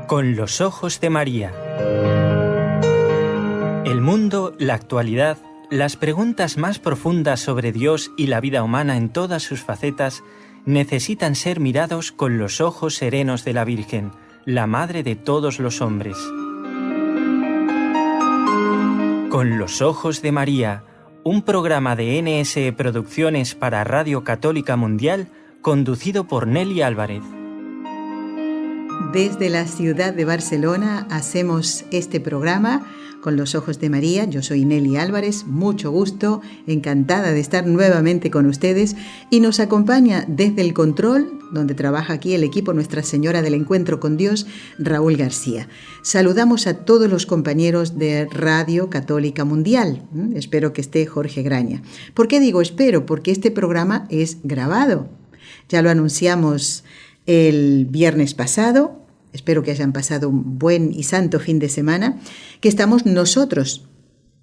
Con los ojos de María. El mundo, la actualidad, las preguntas más profundas sobre Dios y la vida humana en todas sus facetas necesitan ser mirados con los ojos serenos de la Virgen, la Madre de todos los hombres. Con los ojos de María, un programa de NSE Producciones para Radio Católica Mundial, conducido por Nelly Álvarez. Desde la ciudad de Barcelona hacemos este programa con los ojos de María. Yo soy Nelly Álvarez, mucho gusto, encantada de estar nuevamente con ustedes, y nos acompaña desde el control, donde trabaja aquí el equipo Nuestra Señora del Encuentro con Dios, Raúl García. Saludamos a todos los compañeros de Radio Católica Mundial. Espero que esté Jorge Graña. ¿Por qué digo espero? Porque este programa es grabado. Ya lo anunciamos el viernes pasado. Espero que hayan pasado un buen y santo fin de semana, que estamos nosotros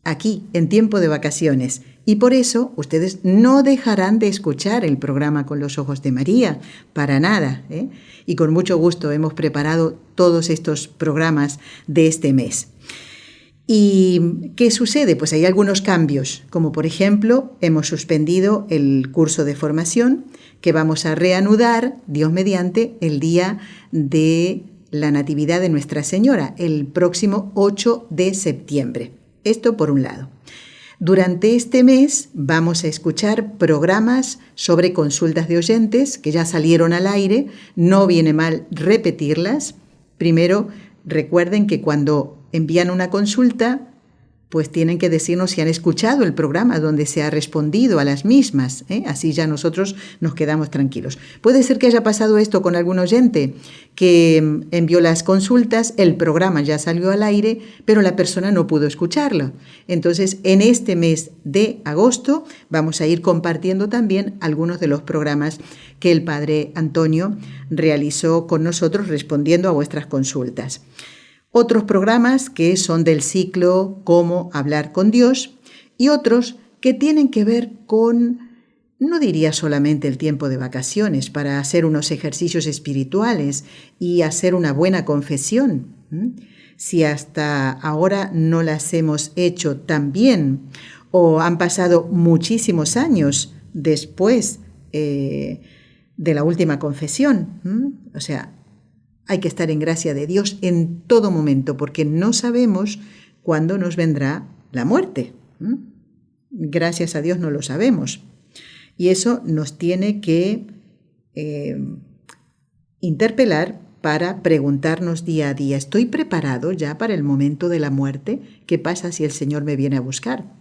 aquí en tiempo de vacaciones, y por eso ustedes no dejarán de escuchar el programa Con los Ojos de María, para nada, ¿eh? Y con mucho gusto hemos preparado todos estos programas de este mes. ¿Y qué sucede? Pues hay algunos cambios, como por ejemplo hemos suspendido el curso de formación que vamos a reanudar, Dios mediante, el día de la Natividad de Nuestra Señora, el próximo 8 de septiembre. Esto por un lado. Durante este mes vamos a escuchar programas sobre consultas de oyentes que ya salieron al aire. No viene mal repetirlas. Primero, recuerden que cuando envían una consulta, pues tienen que decirnos si han escuchado el programa donde se ha respondido a las mismas, ¿eh? Así ya nosotros nos quedamos tranquilos. Puede ser que haya pasado esto con algún oyente que envió las consultas, el programa ya salió al aire, pero la persona no pudo escucharlo. Entonces, en este mes de agosto vamos a ir compartiendo también algunos de los programas que el Padre Antonio realizó con nosotros respondiendo a vuestras consultas. Otros programas que son del ciclo Cómo hablar con Dios, y otros que tienen que ver con, no diría solamente el tiempo de vacaciones, para hacer unos ejercicios espirituales y hacer una buena confesión. Si hasta ahora no las hemos hecho tan bien, o han pasado muchísimos años después de la última confesión, o sea, hay que estar en gracia de Dios en todo momento, porque no sabemos cuándo nos vendrá la muerte. Gracias a Dios no lo sabemos. Y eso nos tiene que interpelar para preguntarnos día a día, ¿estoy preparado ya para el momento de la muerte? ¿Qué pasa si el Señor me viene a buscar?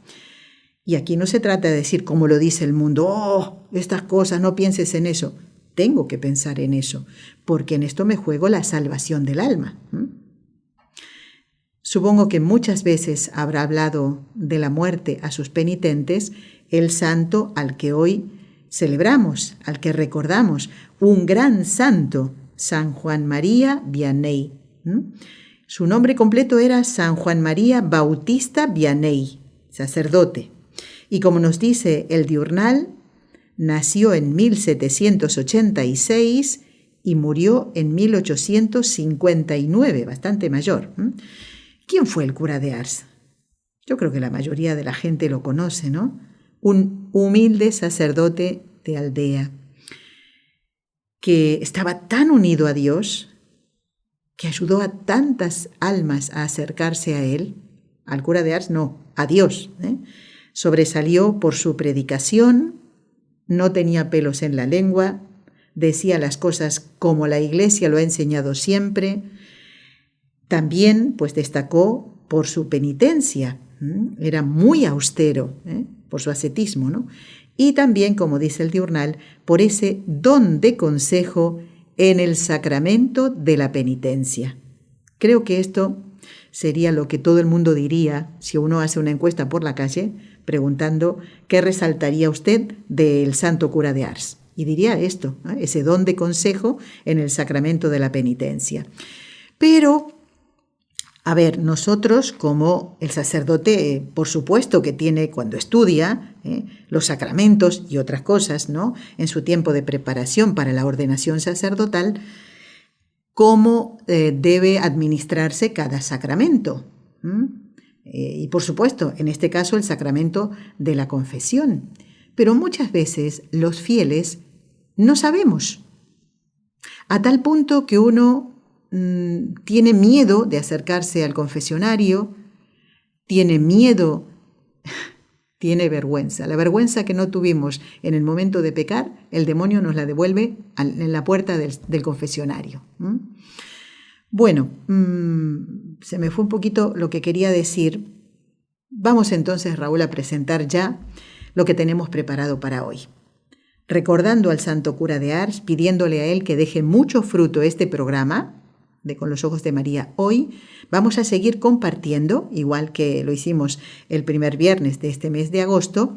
Y aquí no se trata de decir, como lo dice el mundo, oh, estas cosas, no pienses en eso. Tengo que pensar en eso, porque en esto me juego la salvación del alma. Supongo que muchas veces habrá hablado de la muerte a sus penitentes el santo al que hoy celebramos, al que recordamos, un gran santo, San Juan María Vianney. Su nombre completo era San Juan María Bautista Vianney, sacerdote. Y como nos dice el diurnal, nació en 1786 y murió en 1859, bastante mayor. ¿Quién fue el cura de Ars? Yo creo que la mayoría de la gente lo conoce, ¿no? Un humilde sacerdote de aldea que estaba tan unido a Dios, que ayudó a tantas almas a acercarse a él. Al cura de Ars no, a Dios, ¿eh? Sobresalió por su predicación. No tenía pelos en la lengua, decía las cosas como la Iglesia lo ha enseñado siempre. También pues destacó por su penitencia, era muy austero, por su ascetismo, ¿no? Y también, como dice el diurnal, por ese don de consejo en el sacramento de la penitencia. Creo que esto sería lo que todo el mundo diría si uno hace una encuesta por la calle, preguntando qué resaltaría usted del santo cura de Ars. Y diría esto, ¿no? Ese don de consejo en el sacramento de la penitencia. Pero, a ver, nosotros como el sacerdote, por supuesto que tiene cuando estudia los sacramentos y otras cosas, ¿no? En su tiempo de preparación para la ordenación sacerdotal, cómo debe administrarse cada sacramento. Y por supuesto, en este caso, el sacramento de la confesión. Pero muchas veces los fieles no sabemos, a tal punto que uno tiene miedo de acercarse al confesionario, tiene miedo, tiene vergüenza. La vergüenza que no tuvimos en el momento de pecar, el demonio nos la devuelve en la puerta del confesionario. Bueno, se me fue un poquito lo que quería decir. Vamos entonces, Raúl, a presentar ya lo que tenemos preparado para hoy. Recordando al santo cura de Ars, pidiéndole a él que deje mucho fruto este programa de Con los Ojos de María hoy, vamos a seguir compartiendo, igual que lo hicimos el primer viernes de este mes de agosto,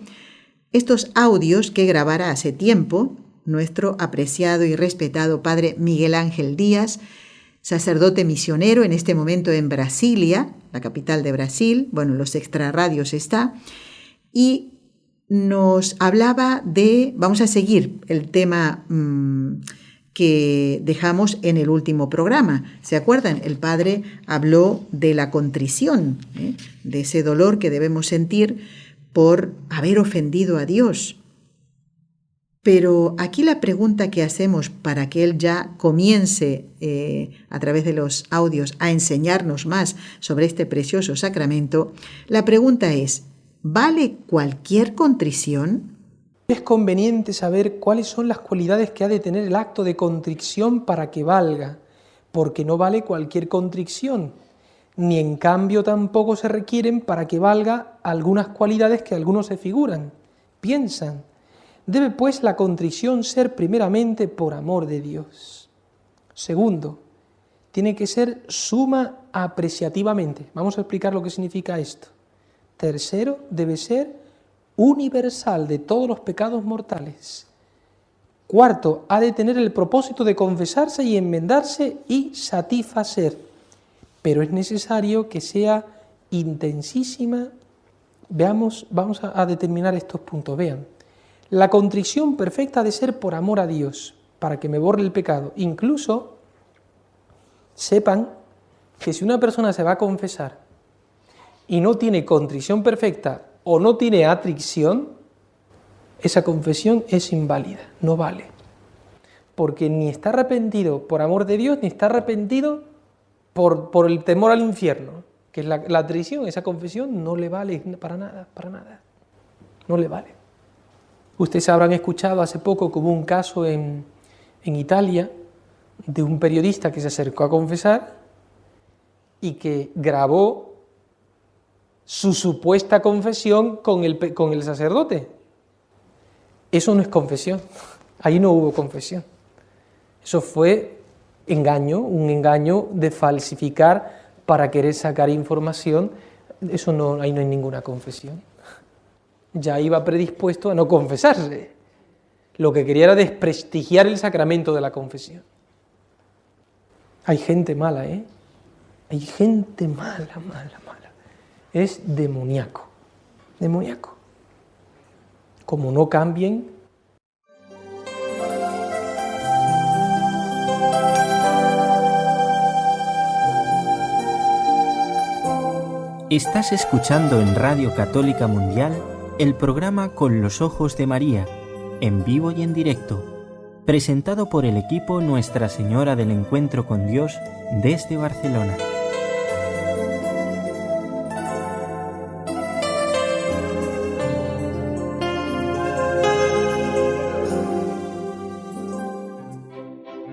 estos audios que grabara hace tiempo nuestro apreciado y respetado padre Miguel Ángel Díaz, sacerdote misionero en este momento en Brasilia, la capital de Brasil, bueno, en los extrarradios está, y nos hablaba vamos a seguir el tema que dejamos en el último programa. ¿Se acuerdan? El padre habló de la contrición, de ese dolor que debemos sentir por haber ofendido a Dios. Pero aquí la pregunta que hacemos para que él ya comience a través de los audios a enseñarnos más sobre este precioso sacramento, la pregunta es, ¿vale cualquier contrición? Es conveniente saber cuáles son las cualidades que ha de tener el acto de contrición para que valga, porque no vale cualquier contrición, ni en cambio tampoco se requieren para que valga algunas cualidades que algunos se figuran, piensan. Debe pues la contrición ser primeramente por amor de Dios. Segundo, tiene que ser suma apreciativamente. Vamos a explicar lo que significa esto. Tercero, debe ser universal de todos los pecados mortales. Cuarto, ha de tener el propósito de confesarse y enmendarse y satisfacer. Pero es necesario que sea intensísima. Vamos a determinar estos puntos. Vean. La contrición perfecta ha de ser por amor a Dios, para que me borre el pecado. Incluso, sepan que si una persona se va a confesar y no tiene contrición perfecta o no tiene atrición, esa confesión es inválida, no vale. Porque ni está arrepentido por amor de Dios, ni está arrepentido por el temor al infierno, que es la atrición. Esa confesión no le vale para nada, no le vale. Ustedes habrán escuchado hace poco como un caso en Italia de un periodista que se acercó a confesar y que grabó su supuesta confesión con el sacerdote. Eso no es confesión, ahí no hubo confesión. Eso fue engaño, un engaño de falsificar para querer sacar información. Eso no, ahí no hay ninguna confesión. Ya iba predispuesto a no confesarse. Lo que quería era desprestigiar el sacramento de la confesión. Hay gente mala, Hay gente mala. Es demoníaco. Como no cambien. Estás escuchando en Radio Católica Mundial el programa Con los Ojos de María, en vivo y en directo, presentado por el equipo Nuestra Señora del Encuentro con Dios desde Barcelona.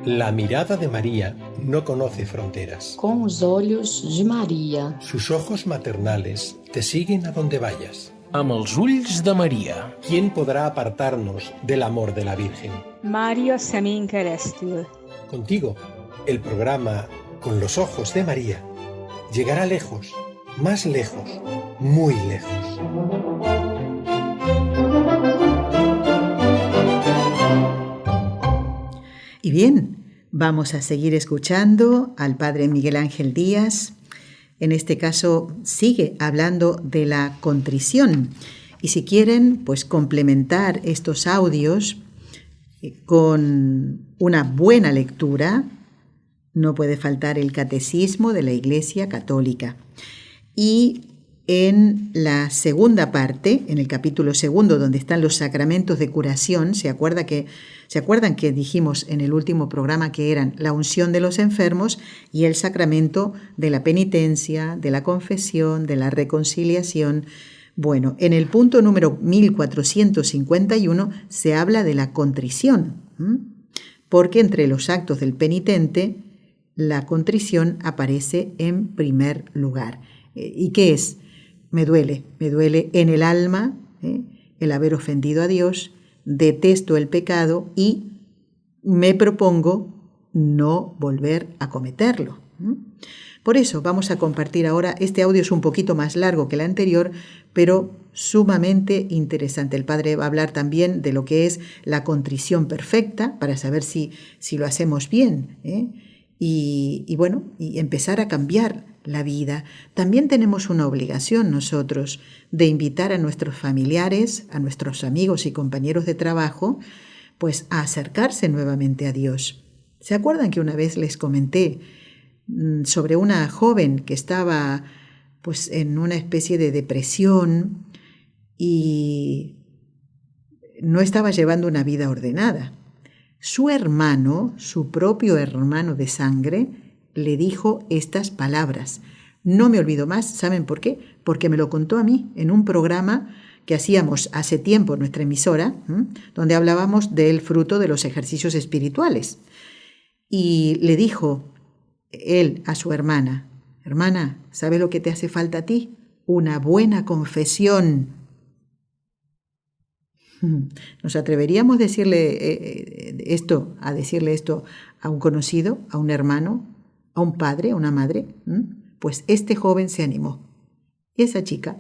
La mirada de María no conoce fronteras. Com os olhos de Maria. Sus ojos maternales te siguen a donde vayas. Amb els ulls de Maria. ¿Quién podrá apartarnos del amor de la Virgen? Maria Semin Kerestul. Contigo, el programa Con los Ojos de María llegará lejos, más lejos, muy lejos. Y bien, vamos a seguir escuchando al padre Miguel Ángel Díaz. En este caso sigue hablando de la contrición. Y si quieren, pues complementar estos audios con una buena lectura, No puede faltar el catecismo de la Iglesia Católica. Y en la segunda parte, en el capítulo segundo, donde están los sacramentos de curación, ¿se acuerdan que dijimos en el último programa que eran la unción de los enfermos y el sacramento de la penitencia, de la confesión, de la reconciliación? Bueno, en el punto número 1451 se habla de la contrición, porque entre los actos del penitente, la contrición aparece en primer lugar. ¿Y qué es? Me duele en el alma el haber ofendido a Dios, detesto el pecado y me propongo no volver a cometerlo. Por eso vamos a compartir ahora, este audio es un poquito más largo que el anterior, pero sumamente interesante. El Padre va a hablar también de lo que es la contrición perfecta, para saber si lo hacemos bien, y empezar a cambiar la vida. También tenemos una obligación nosotros de invitar a nuestros familiares, a nuestros amigos y compañeros de trabajo, pues a acercarse nuevamente a Dios. ¿Se acuerdan que una vez les comenté sobre una joven que estaba pues en una especie de depresión y no estaba llevando una vida ordenada? Su hermano, su propio hermano de sangre, le dijo estas palabras. No me olvido más, ¿saben por qué? Porque me lo contó a mí en un programa que hacíamos hace tiempo en nuestra emisora, donde hablábamos del fruto de los ejercicios espirituales. Y le dijo él a su hermana: hermana, ¿sabes lo que te hace falta a ti? Una buena confesión. ¿Nos atreveríamos a decirle esto a un conocido, a un hermano, a un padre, a una madre? Pues este joven se animó. Y esa chica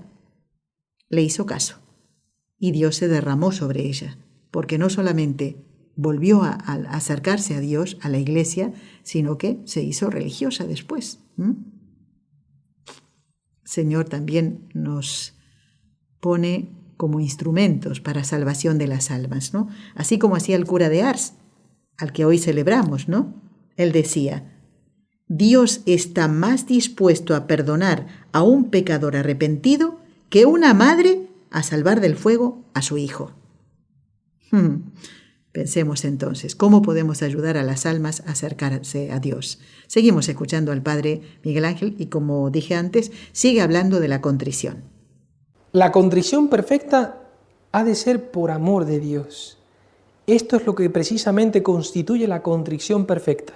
le hizo caso. Y Dios se derramó sobre ella, porque no solamente volvió a acercarse a Dios, a la iglesia, sino que se hizo religiosa después. Señor también nos pone como instrumentos para salvación de las almas, ¿no? Así como hacía el cura de Ars, al que hoy celebramos, ¿no? Él decía: Dios está más dispuesto a perdonar a un pecador arrepentido que una madre a salvar del fuego a su hijo. Pensemos entonces, ¿cómo podemos ayudar a las almas a acercarse a Dios? Seguimos escuchando al Padre Miguel Ángel y, como dije antes, sigue hablando de la contrición. La contrición perfecta ha de ser por amor de Dios. Esto es lo que precisamente constituye la contrición perfecta.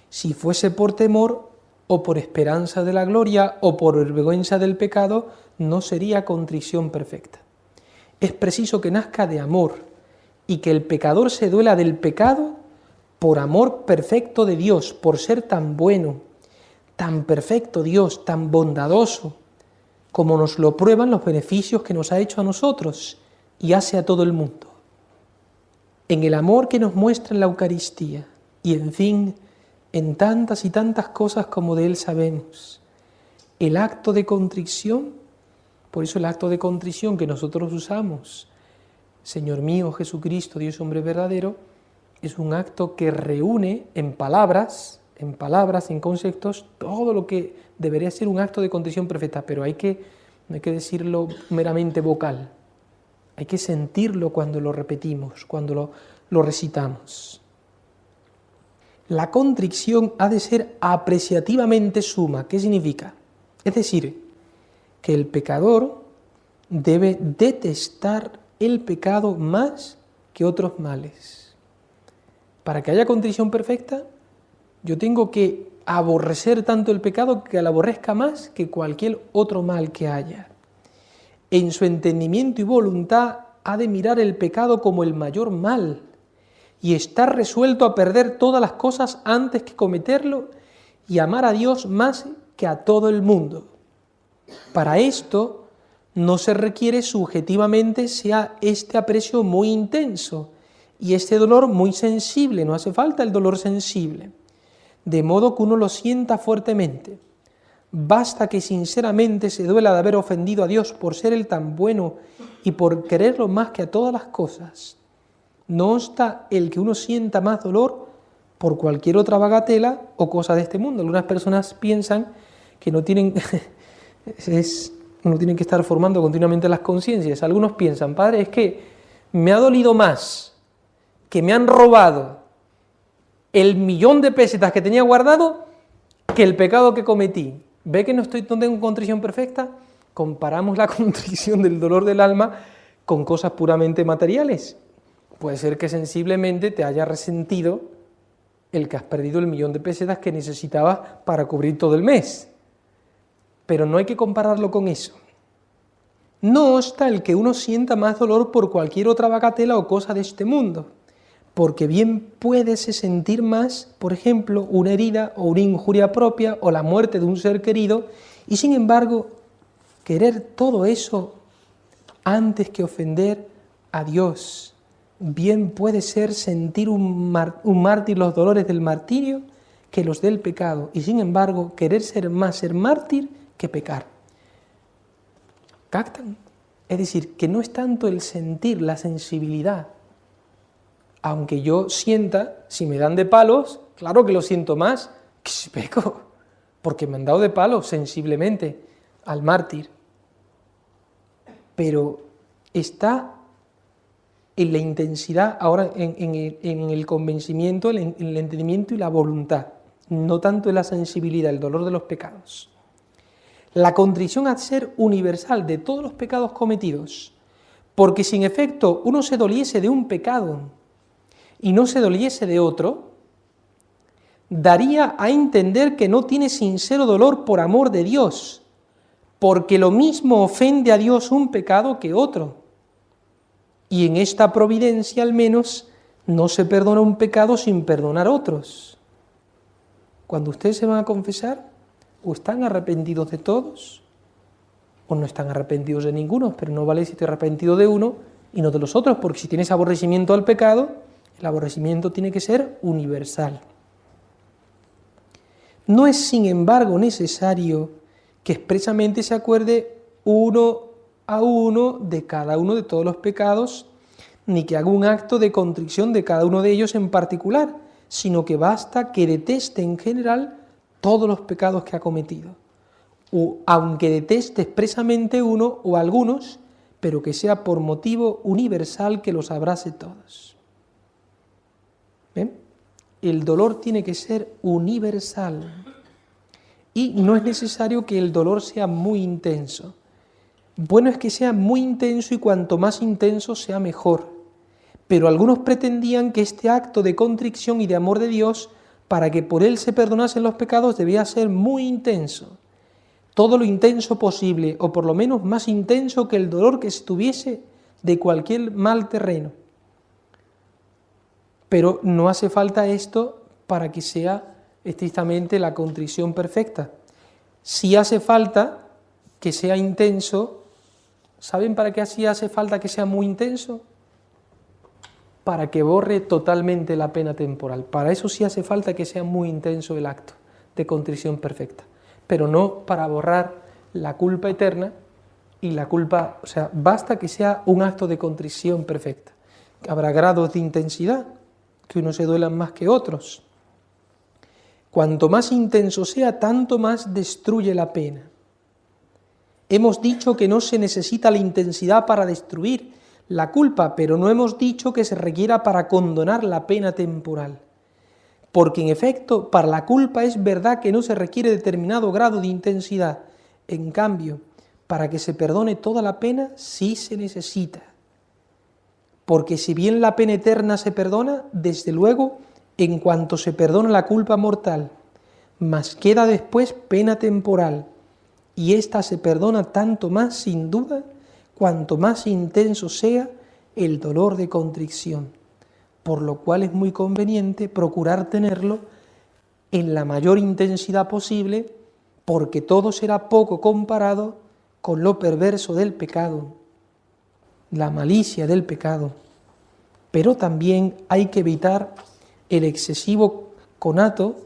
Si fuese por temor, o por esperanza de la gloria, o por vergüenza del pecado, no sería contrición perfecta. Es preciso que nazca de amor, y que el pecador se duela del pecado por amor perfecto de Dios, por ser tan bueno, tan perfecto Dios, tan bondadoso, como nos lo prueban los beneficios que nos ha hecho a nosotros y hace a todo el mundo. En el amor que nos muestra en la Eucaristía y, en fin, en tantas y tantas cosas como de Él sabemos. El acto de contrición, por eso el acto de contrición que nosotros usamos, Señor mío Jesucristo, Dios hombre verdadero, es un acto que reúne en palabras, en conceptos, todo lo que debería ser un acto de contrición perfecta, pero no hay que decirlo meramente vocal, hay que sentirlo cuando lo repetimos, cuando lo recitamos. La contrición ha de ser apreciativamente suma. ¿Qué significa? Es decir, que el pecador debe detestar el pecado más que otros males. Para que haya contrición perfecta, yo tengo que aborrecer tanto el pecado que lo aborrezca más que cualquier otro mal que haya. En su entendimiento y voluntad ha de mirar el pecado como el mayor mal y estar resuelto a perder todas las cosas antes que cometerlo y amar a Dios más que a todo el mundo. Para esto no se requiere subjetivamente sea este aprecio muy intenso y este dolor muy sensible, no hace falta el dolor sensible, de modo que uno lo sienta fuertemente. Basta que sinceramente se duela de haber ofendido a Dios por ser Él tan bueno y por quererlo más que a todas las cosas. No obsta el que uno sienta más dolor por cualquier otra bagatela o cosa de este mundo. Algunas personas piensan que no tienen, no tienen que estar formando continuamente las conciencias. Algunos piensan, padre, es que me ha dolido más que me han robado el 1.000.000 de pesetas que tenía guardado que el pecado que cometí. ¿Ve que no tengo contrición perfecta? Comparamos la contrición del dolor del alma con cosas puramente materiales. Puede ser que sensiblemente te haya resentido el que has perdido el 1.000.000 de pesetas que necesitabas para cubrir todo el mes. Pero no hay que compararlo con eso. No obsta el que uno sienta más dolor por cualquier otra bagatela o cosa de este mundo, porque bien puede sentir más, por ejemplo, una herida o una injuria propia o la muerte de un ser querido, y sin embargo, querer todo eso antes que ofender a Dios. Bien puede ser sentir un mártir los dolores del martirio que los del pecado, y sin embargo, querer ser mártir que pecar. ¿Captan? Es decir, que no es tanto el sentir, la sensibilidad. Aunque yo sienta, si me dan de palos, claro que lo siento más que si peco, porque me han dado de palos sensiblemente al mártir. Pero está en la intensidad, ahora en el convencimiento, en el entendimiento y la voluntad, no tanto en la sensibilidad, el dolor de los pecados. La contrición ha de ser universal de todos los pecados cometidos, porque si en efecto uno se doliese de un pecado y no se doliese de otro, daría a entender que no tiene sincero dolor por amor de Dios, porque lo mismo ofende a Dios un pecado que otro. Y en esta providencia al menos no se perdona un pecado sin perdonar otros. Cuando ustedes se van a confesar, o están arrepentidos de todos, o no están arrepentidos de ninguno, pero no vale si estoy arrepentido de uno y no de los otros, porque si tienes aborrecimiento al pecado, el aborrecimiento tiene que ser universal. No es, sin embargo, necesario que expresamente se acuerde uno a uno de cada uno de todos los pecados, ni que haga un acto de contrición de cada uno de ellos en particular, sino que basta que deteste en general todos los pecados que ha cometido, o aunque deteste expresamente uno o algunos, pero que sea por motivo universal que los abrace todos. ¿Ven? El dolor tiene que ser universal y no es necesario que el dolor sea muy intenso. Bueno es que sea muy intenso y cuanto más intenso sea mejor, pero algunos pretendían que este acto de contrición y de amor de Dios, para que por él se perdonasen los pecados, debía ser muy intenso, todo lo intenso posible, o por lo menos más intenso que el dolor que se tuviese de cualquier mal terreno. Pero no hace falta esto para que sea estrictamente la contrición perfecta. Si hace falta que sea intenso, ¿saben para qué así hace falta que sea muy intenso? Para que borre totalmente la pena temporal. Para eso sí hace falta que sea muy intenso el acto de contrición perfecta, pero no para borrar la culpa eterna y la culpa, o sea, basta que sea un acto de contrición perfecta. Habrá grados de intensidad, que unos se duelan más que otros. Cuanto más intenso sea, tanto más destruye la pena. Hemos dicho que no se necesita la intensidad para destruir la culpa, pero no hemos dicho que se requiera para condonar la pena temporal. Porque en efecto, para la culpa es verdad que no se requiere determinado grado de intensidad. En cambio, para que se perdone toda la pena, sí se necesita. Porque si bien la pena eterna se perdona, desde luego, en cuanto se perdona la culpa mortal, mas queda después pena temporal, y ésta se perdona tanto más, sin duda, cuanto más intenso sea el dolor de contrición, por lo cual es muy conveniente procurar tenerlo en la mayor intensidad posible, porque todo será poco comparado con lo perverso del pecado, la malicia del pecado. Pero también hay que evitar el excesivo conato,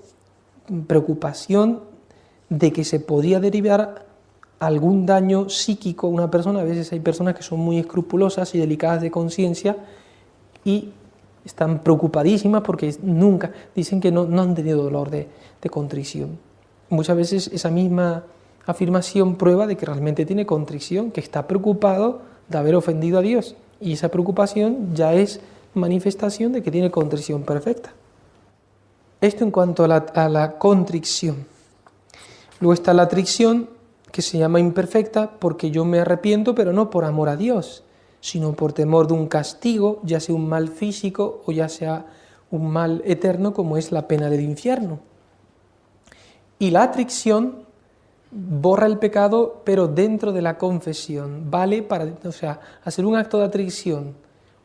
preocupación de que se podría derivar algún daño psíquico a una persona. A veces hay personas que son muy escrupulosas y delicadas de conciencia y están preocupadísimas porque nunca, dicen que no han tenido dolor de contrición. Muchas veces esa misma afirmación prueba de que realmente tiene contrición, que está preocupado de haber ofendido a Dios, y esa preocupación ya es manifestación de que tiene contrición perfecta. Esto en cuanto a la contrición. Luego está la atrición, que se llama imperfecta porque yo me arrepiento, pero no por amor a Dios, sino por temor de un castigo, ya sea un mal físico o ya sea un mal eterno, como es la pena del infierno. Y la atrición borra el pecado, pero dentro de la confesión, vale para, hacer un acto de atrición.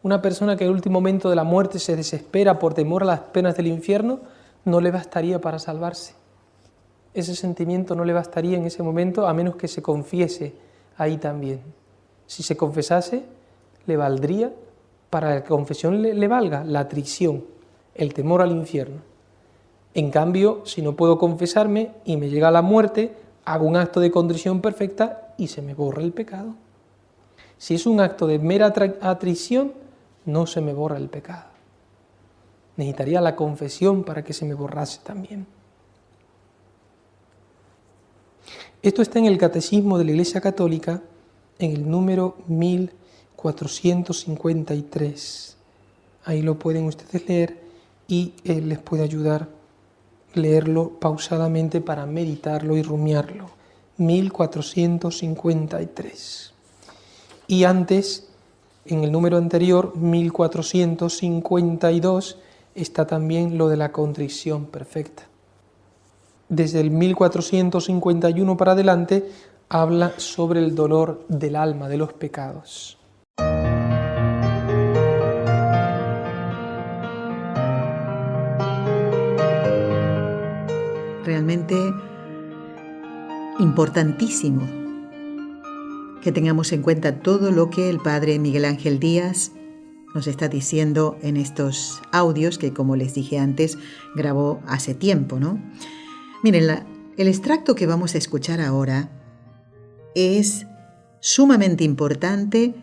Una persona que en el último momento de la muerte se desespera por temor a las penas del infierno, no le bastaría para salvarse. Ese sentimiento no le bastaría en ese momento, a menos que se confiese ahí también. Si se confesase, le valdría, para la confesión le valga la atrición, el temor al infierno. En cambio, si no puedo confesarme y me llega la muerte, hago un acto de contrición perfecta y se me borra el pecado. Si es un acto de mera atrición, no se me borra el pecado. Necesitaría la confesión para que se me borrase también. Esto está en el Catecismo de la Iglesia Católica, en el número 1453. Ahí lo pueden ustedes leer y les puede ayudar leerlo pausadamente para meditarlo y rumiarlo. 1453. Y antes, en el número anterior, 1452, está también lo de la contrición perfecta. Desde el 1451 para adelante, habla sobre el dolor del alma, de los pecados. Realmente importantísimo que tengamos en cuenta todo lo que el Padre Miguel Ángel Díaz nos está diciendo en estos audios que, como les dije antes, grabó hace tiempo, ¿no? Miren, el extracto que vamos a escuchar ahora es sumamente importante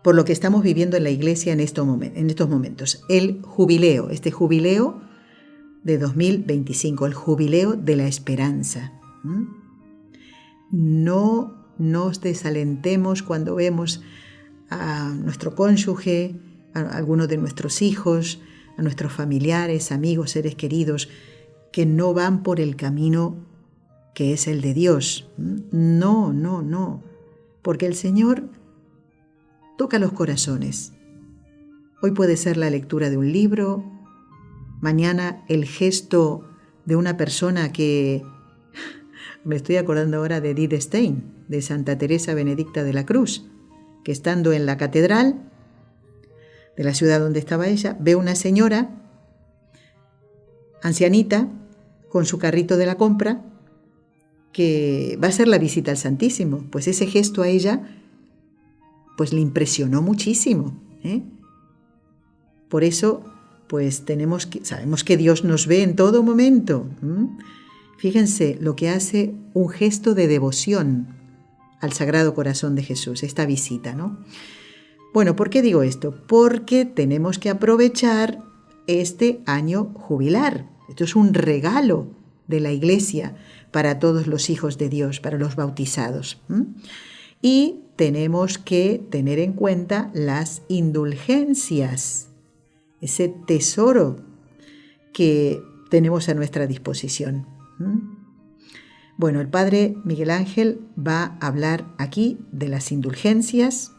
por lo que estamos viviendo en la Iglesia en estos momentos. El jubileo, este jubileo de 2025, el jubileo de la esperanza. No nos desalentemos cuando vemos a nuestro cónyuge, a algunos de nuestros hijos, a nuestros familiares, amigos, seres queridos, que no van por el camino que es el de Dios. No, porque el Señor toca los corazones. Hoy puede ser la lectura de un libro, mañana el gesto de una persona que... Me estoy acordando ahora de Edith Stein, de Santa Teresa Benedicta de la Cruz, que estando en la catedral de la ciudad donde estaba ella, ve una señora ancianita con su carrito de la compra que va a hacer la visita al Santísimo. Pues ese gesto a ella pues le impresionó muchísimo, Por eso pues sabemos que Dios nos ve en todo momento. Fíjense lo que hace un gesto de devoción al Sagrado Corazón de Jesús, esta visita, ¿no? Bueno, ¿por qué digo esto? Porque tenemos que aprovechar este año jubilar. Esto es un regalo de la Iglesia para todos los hijos de Dios, para los bautizados. Y tenemos que tener en cuenta las indulgencias, ese tesoro que tenemos a nuestra disposición. Bueno, el Padre Miguel Ángel va a hablar aquí de las indulgencias,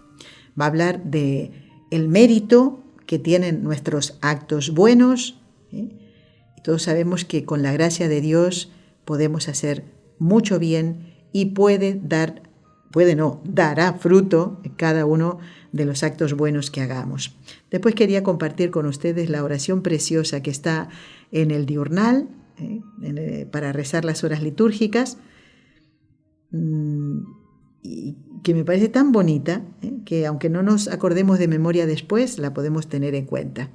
va a hablar de el mérito que tienen nuestros actos buenos. Y todos sabemos que con la gracia de Dios podemos hacer mucho bien y dará fruto en cada uno de los actos buenos que hagamos. Después quería compartir con ustedes la oración preciosa que está en el diurnal, para rezar las horas litúrgicas, y que me parece tan bonita, que aunque no nos acordemos de memoria después, la podemos tener en cuenta.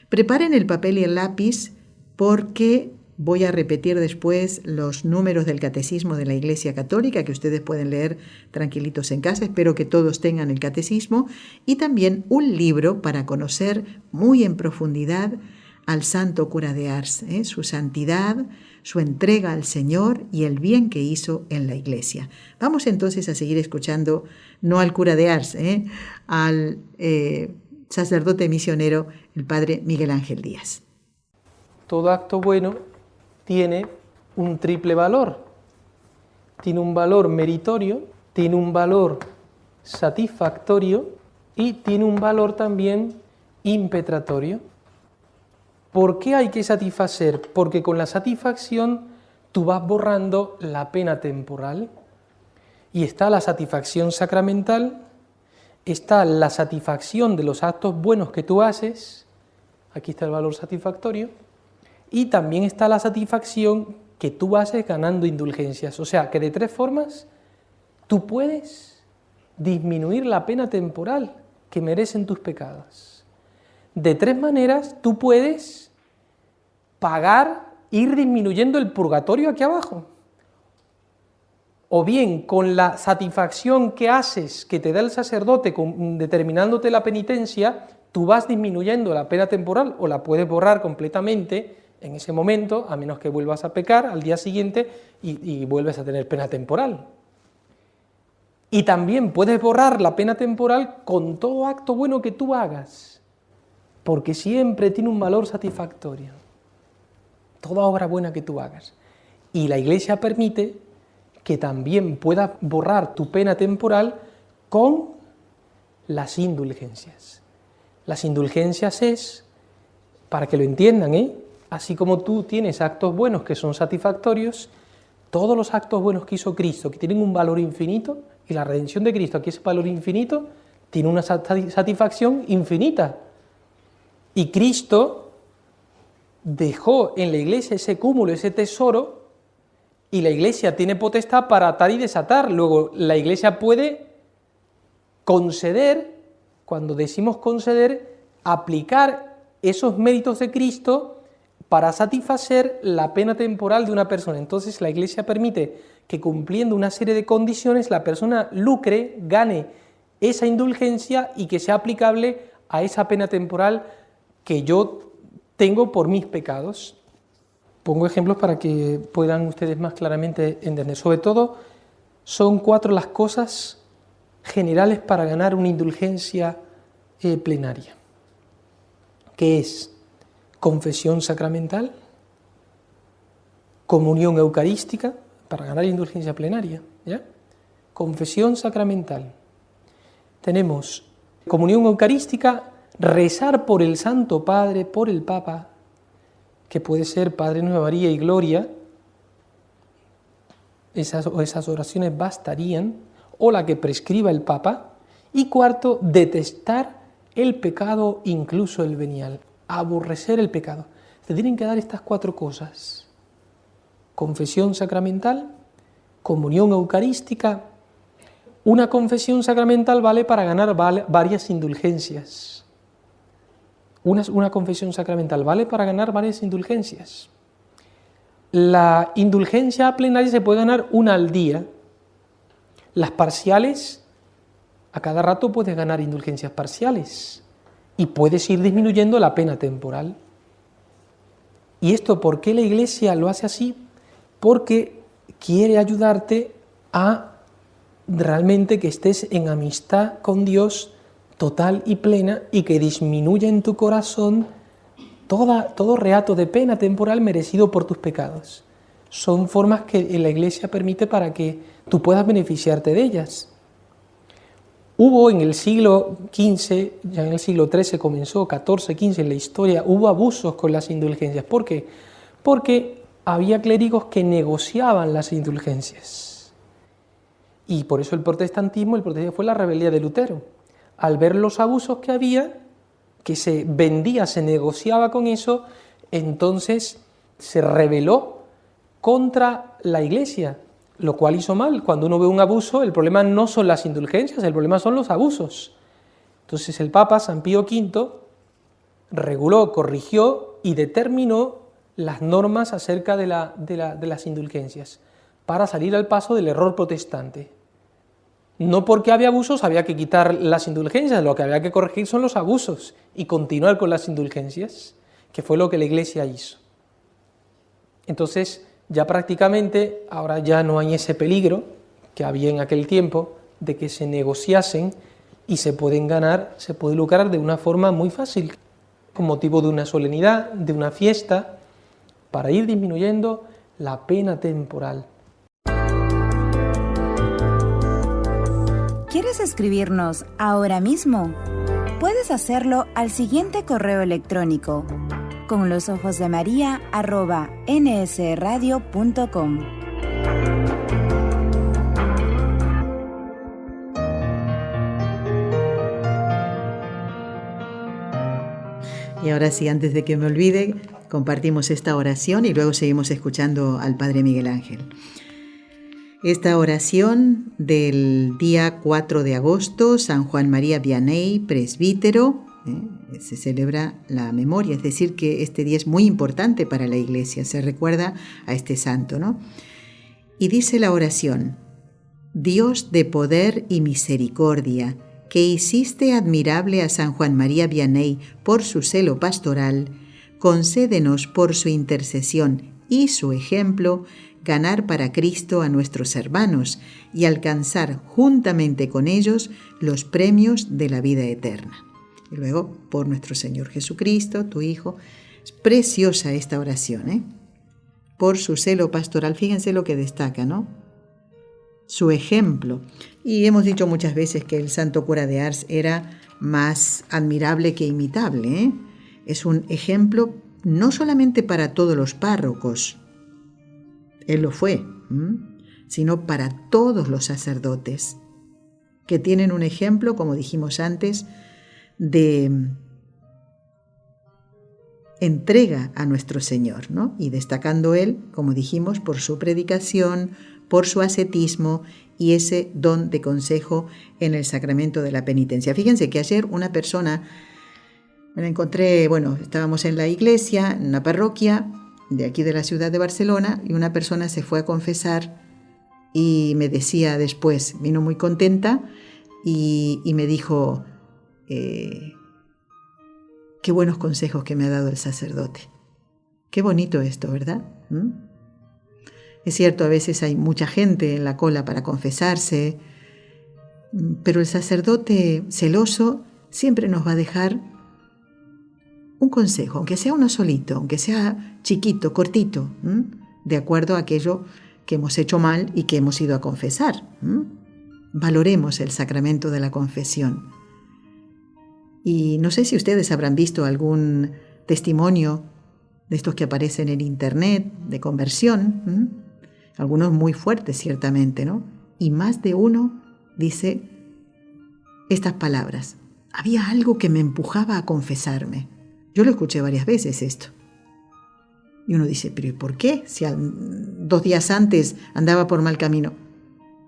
Preparen el papel y el lápiz porque Voy a repetir después los números del Catecismo de la Iglesia Católica que ustedes pueden leer tranquilitos en casa. Espero que todos tengan el Catecismo y también un libro para conocer muy en profundidad al Santo Cura de Ars, su santidad, su entrega al Señor y el bien que hizo en la Iglesia. Vamos entonces a seguir escuchando, no al cura de Ars, al sacerdote misionero, el padre Miguel Ángel Díaz. Todo acto bueno tiene un triple valor. Tiene un valor meritorio, tiene un valor satisfactorio y tiene un valor también impetratorio. ¿Por qué hay que satisfacer? Porque con la satisfacción tú vas borrando la pena temporal. Y está la satisfacción sacramental, está la satisfacción de los actos buenos que tú haces, aquí está el valor satisfactorio, y también está la satisfacción que tú haces ganando indulgencias. O sea, que de tres formas tú puedes disminuir la pena temporal que merecen tus pecados. De tres maneras tú puedes ir disminuyendo el purgatorio aquí abajo. O bien con la satisfacción que haces, que te da el sacerdote determinándote la penitencia, tú vas disminuyendo la pena temporal o la puedes borrar completamente en ese momento, a menos que vuelvas a pecar al día siguiente y vuelves a tener pena temporal. Y también puedes borrar la pena temporal con todo acto bueno que tú hagas, porque siempre tiene un valor satisfactorio, toda obra buena que tú hagas. Y la Iglesia permite que también puedas borrar tu pena temporal con las indulgencias. Las indulgencias es, para que lo entiendan, así como tú tienes actos buenos que son satisfactorios, todos los actos buenos que hizo Cristo, que tienen un valor infinito, y la redención de Cristo, que es valor infinito, tiene una satisfacción infinita. Y Cristo dejó en la Iglesia ese cúmulo, ese tesoro, y la Iglesia tiene potestad para atar y desatar. Luego, la Iglesia puede conceder, cuando decimos conceder, aplicar esos méritos de Cristo para satisfacer la pena temporal de una persona. Entonces, la Iglesia permite que cumpliendo una serie de condiciones, la persona lucre, gane esa indulgencia y que sea aplicable a esa pena temporal que yo tengo por mis pecados. Pongo ejemplos para que puedan ustedes más claramente entender. Sobre todo, son 4 las cosas generales para ganar una indulgencia plenaria, que es confesión sacramental, comunión eucarística, para ganar indulgencia plenaria, ¿ya? Confesión sacramental. Tenemos comunión eucarística, rezar por el Santo Padre, por el Papa, que puede ser Padre Nuestra, María y Gloria, esas oraciones bastarían, o la que prescriba el Papa. Y cuarto, detestar el pecado, incluso el venial, aborrecer el pecado. Te tienen que dar estas 4 cosas: confesión sacramental, comunión eucarística. Una confesión sacramental vale para ganar varias indulgencias. Una confesión sacramental vale para ganar varias indulgencias. La indulgencia plenaria se puede ganar una al día. Las parciales, a cada rato puedes ganar indulgencias parciales y puedes ir disminuyendo la pena temporal. ¿Y esto por qué la Iglesia lo hace así? Porque quiere ayudarte a realmente que estés en amistad con Dios total y plena y que disminuya en tu corazón todo reato de pena temporal merecido por tus pecados. Son formas que la Iglesia permite para que tú puedas beneficiarte de ellas. Hubo en el siglo XV, ya en el siglo XIII comenzó, XIV, XV en la historia, hubo abusos con las indulgencias. ¿Por qué? Porque había clérigos que negociaban las indulgencias. Y por eso el protestantismo fue la rebeldía de Lutero. Al ver los abusos que había, que se vendía, se negociaba con eso, entonces se rebeló contra la Iglesia, lo cual hizo mal. Cuando uno ve un abuso, el problema no son las indulgencias, el problema son los abusos. Entonces el Papa San Pío V reguló, corrigió y determinó las normas acerca de las indulgencias, para salir al paso del error protestante. No porque había abusos había que quitar las indulgencias, lo que había que corregir son los abusos y continuar con las indulgencias, que fue lo que la Iglesia hizo. Entonces, ya prácticamente, ahora ya no hay ese peligro que había en aquel tiempo de que se negociasen y se puede lucrar de una forma muy fácil, con motivo de una solemnidad, de una fiesta, para ir disminuyendo la pena temporal. ¿Quieres escribirnos ahora mismo? Puedes hacerlo al siguiente correo electrónico: conlosojosdemaria@nsradio.com. Y ahora sí, antes de que me olvide, compartimos esta oración y luego seguimos escuchando al Padre Miguel Ángel. Esta oración del día 4 de agosto, San Juan María Vianney, presbítero, se celebra la memoria, es decir, que este día es muy importante para la Iglesia, se recuerda a este santo, ¿no? Y dice la oración: Dios de poder y misericordia, que hiciste admirable a San Juan María Vianney por su celo pastoral, concédenos por su intercesión y su ejemplo ganar para Cristo a nuestros hermanos y alcanzar juntamente con ellos los premios de la vida eterna. Y luego, por nuestro Señor Jesucristo, tu Hijo. Es preciosa esta oración, por su celo pastoral. Fíjense lo que destaca, ¿no? Su ejemplo. Y hemos dicho muchas veces que el santo cura de Ars era más admirable que imitable, Es un ejemplo no solamente para todos los párrocos, él lo fue, sino para todos los sacerdotes, que tienen un ejemplo, como dijimos antes, de entrega a nuestro Señor, ¿no? Y destacando él, como dijimos, por su predicación, por su ascetismo y ese don de consejo en el sacramento de la penitencia. Fíjense que ayer una persona, me la encontré, estábamos en la iglesia, en una parroquia de aquí de la ciudad de Barcelona, y una persona se fue a confesar y me decía después, vino muy contenta y me dijo, qué buenos consejos que me ha dado el sacerdote. Qué bonito esto, ¿verdad? Es cierto, a veces hay mucha gente en la cola para confesarse, pero el sacerdote celoso siempre nos va a dejar un consejo, aunque sea uno solito, aunque sea chiquito, cortito, de acuerdo a aquello que hemos hecho mal y que hemos ido a confesar. Valoremos el sacramento de la confesión. Y no sé si ustedes habrán visto algún testimonio de estos que aparecen en internet, de conversión, algunos muy fuertes ciertamente, ¿no? Y más de uno dice estas palabras: había algo que me empujaba a confesarme. Yo lo escuché varias veces esto. Y uno dice, ¿pero por qué? Si 2 días antes andaba por mal camino.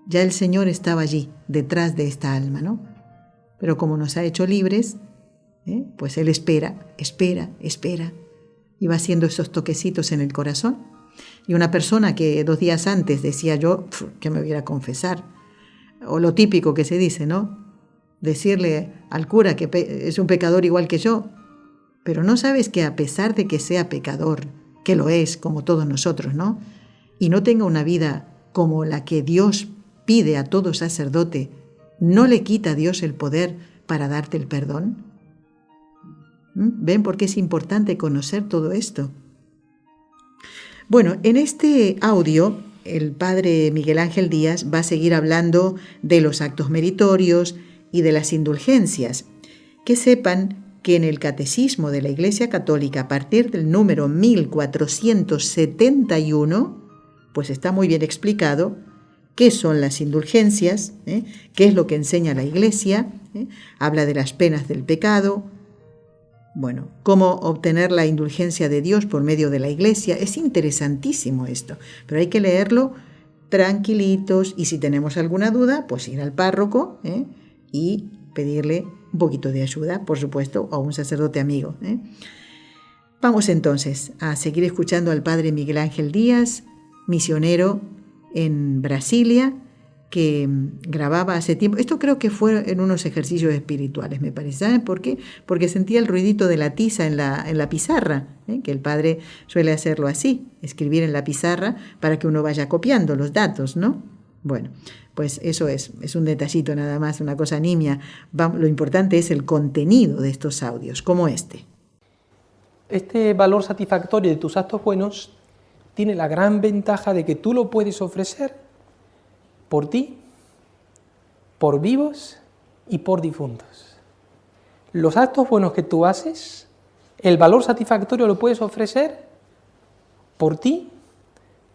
Ya el Señor estaba allí, detrás de esta alma, ¿no? Pero como nos ha hecho libres, pues Él espera, y va haciendo esos toquecitos en el corazón. Y una persona que 2 días antes decía yo que me voy a ir a confesar, o lo típico que se dice, ¿no? Decirle al cura que es un pecador igual que yo, pero no sabes que a pesar de que sea pecador, que lo es como todos nosotros, ¿no? Y no tenga una vida como la que Dios pide a todo sacerdote, ¿no le quita a Dios el poder para darte el perdón? ¿Ven por qué es importante conocer todo esto? Bueno, en este audio, el padre Miguel Ángel Díaz va a seguir hablando de los actos meritorios y de las indulgencias. Que sepan que en el Catecismo de la Iglesia Católica, a partir del número 1471, pues está muy bien explicado qué son las indulgencias, qué es lo que enseña la Iglesia, habla de las penas del pecado, cómo obtener la indulgencia de Dios por medio de la Iglesia. Es interesantísimo esto, pero hay que leerlo tranquilitos, y si tenemos alguna duda, pues ir al párroco y pedirle un poquito de ayuda, por supuesto, a un sacerdote amigo. Vamos entonces a seguir escuchando al padre Miguel Ángel Díaz, misionero en Brasilia, que grababa hace tiempo. Esto creo que fue en unos ejercicios espirituales, me parece. ¿Saben por qué? Porque sentía el ruidito de la tiza en la pizarra, que el padre suele hacerlo así, escribir en la pizarra para que uno vaya copiando los datos, ¿no? Bueno, pues eso es un detallito nada más, una cosa nimia. Lo importante es el contenido de estos audios, como este. Este valor satisfactorio de tus actos buenos tiene la gran ventaja de que tú lo puedes ofrecer por ti, por vivos y por difuntos. Los actos buenos que tú haces, el valor satisfactorio lo puedes ofrecer por ti,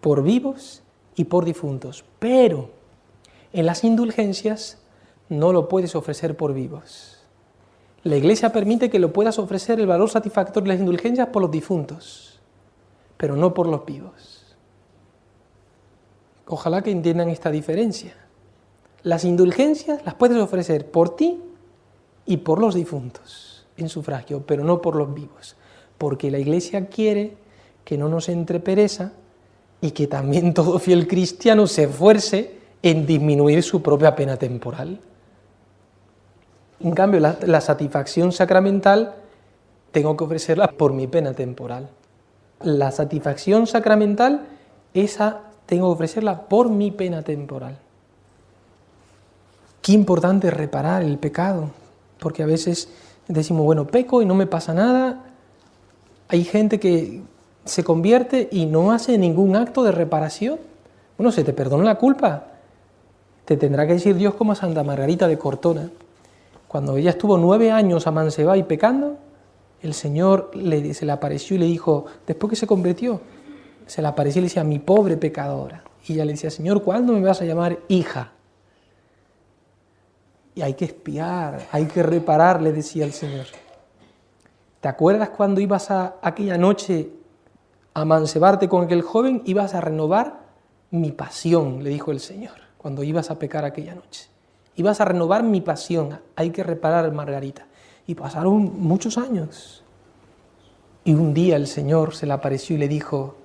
por vivos y por difuntos. Pero en las indulgencias no lo puedes ofrecer por vivos. La Iglesia permite que lo puedas ofrecer el valor satisfactorio de las indulgencias por los difuntos, pero no por los vivos. Ojalá que entiendan esta diferencia. Las indulgencias las puedes ofrecer por ti y por los difuntos en sufragio, pero no por los vivos, porque la Iglesia quiere que no nos entre pereza y que también todo fiel cristiano se esfuerce en disminuir su propia pena temporal. En cambio, la satisfacción sacramental tengo que ofrecerla por mi pena temporal. La satisfacción sacramental, esa tengo que ofrecerla por mi pena temporal. Qué importante es reparar el pecado, porque a veces decimos, bueno, peco y no me pasa nada. Hay gente que se convierte y no hace ningún acto de reparación. Bueno, se te perdona la culpa. Te tendrá que decir Dios como a Santa Margarita de Cortona. Cuando ella estuvo 9 años amancebada y pecando, el Señor se le apareció y le dijo, después que se convirtió, se le apareció y le decía, mi pobre pecadora. Y ella le decía, Señor, ¿cuándo me vas a llamar hija? Y hay que expiar, hay que reparar, le decía el Señor. ¿Te acuerdas cuando ibas aquella noche a amancebarte con aquel joven? Ibas a renovar mi pasión, le dijo el Señor, cuando ibas a pecar aquella noche. Ibas a renovar mi pasión, hay que reparar, Margarita. Y pasaron muchos años. Y un día el Señor se le apareció y le dijo,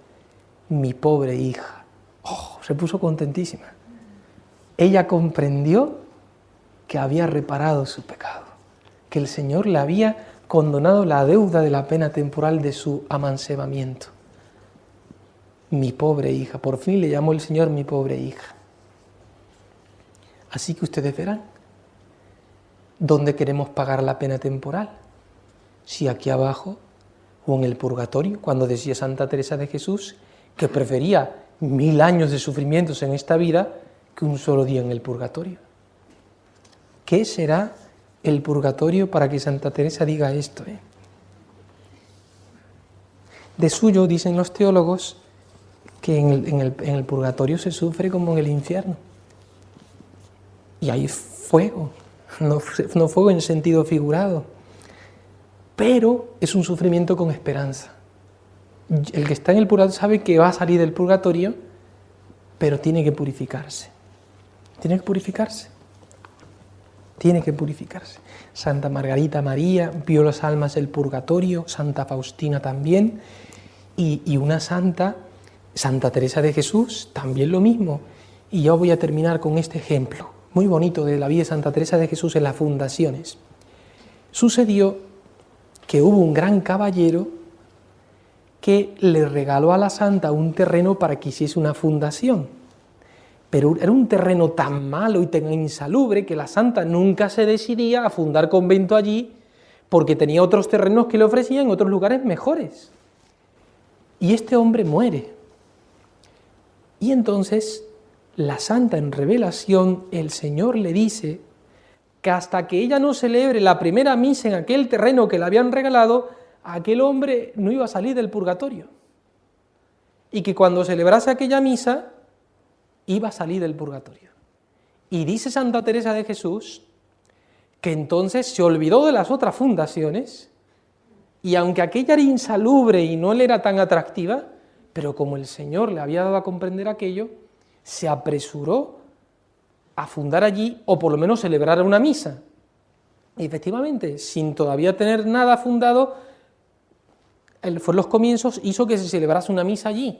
mi pobre hija. Oh, se puso contentísima. Ella comprendió que había reparado su pecado, que el Señor le había condonado la deuda de la pena temporal de su amancebamiento. Mi pobre hija, por fin le llamó el Señor mi pobre hija. Así que ustedes verán, ¿dónde queremos pagar la pena temporal? Si aquí abajo o en el purgatorio, cuando decía Santa Teresa de Jesús que prefería 1000 años de sufrimientos en esta vida que un solo día en el purgatorio. ¿Qué será el purgatorio para que Santa Teresa diga esto? De suyo dicen los teólogos que en el purgatorio se sufre como en el infierno. Y hay fuego, no fuego en sentido figurado, pero es un sufrimiento con esperanza. El que está en el purgatorio sabe que va a salir del purgatorio, pero tiene que purificarse. Tiene que purificarse. Tiene que purificarse. Santa Margarita María vio las almas del purgatorio, Santa Faustina también, y una santa, Santa Teresa de Jesús, también lo mismo. Y yo voy a terminar con este ejemplo muy bonito de la vida de Santa Teresa de Jesús en las fundaciones. Sucedió que hubo un gran caballero que le regaló a la santa un terreno para que hiciese una fundación. Pero era un terreno tan malo y tan insalubre que la santa nunca se decidía a fundar convento allí porque tenía otros terrenos que le ofrecían en otros lugares mejores. Y este hombre muere. Y entonces la santa, en revelación, el Señor le dice que hasta que ella no celebre la primera misa en aquel terreno que le habían regalado, aquel hombre no iba a salir del purgatorio. Y que cuando celebrase aquella misa, iba a salir del purgatorio. Y dice Santa Teresa de Jesús que entonces se olvidó de las otras fundaciones, y aunque aquella era insalubre y no le era tan atractiva, pero como el Señor le había dado a comprender aquello, se apresuró a fundar allí, o por lo menos celebrar una misa. Y efectivamente, sin todavía tener nada fundado, fueron los comienzos, hizo que se celebrase una misa allí,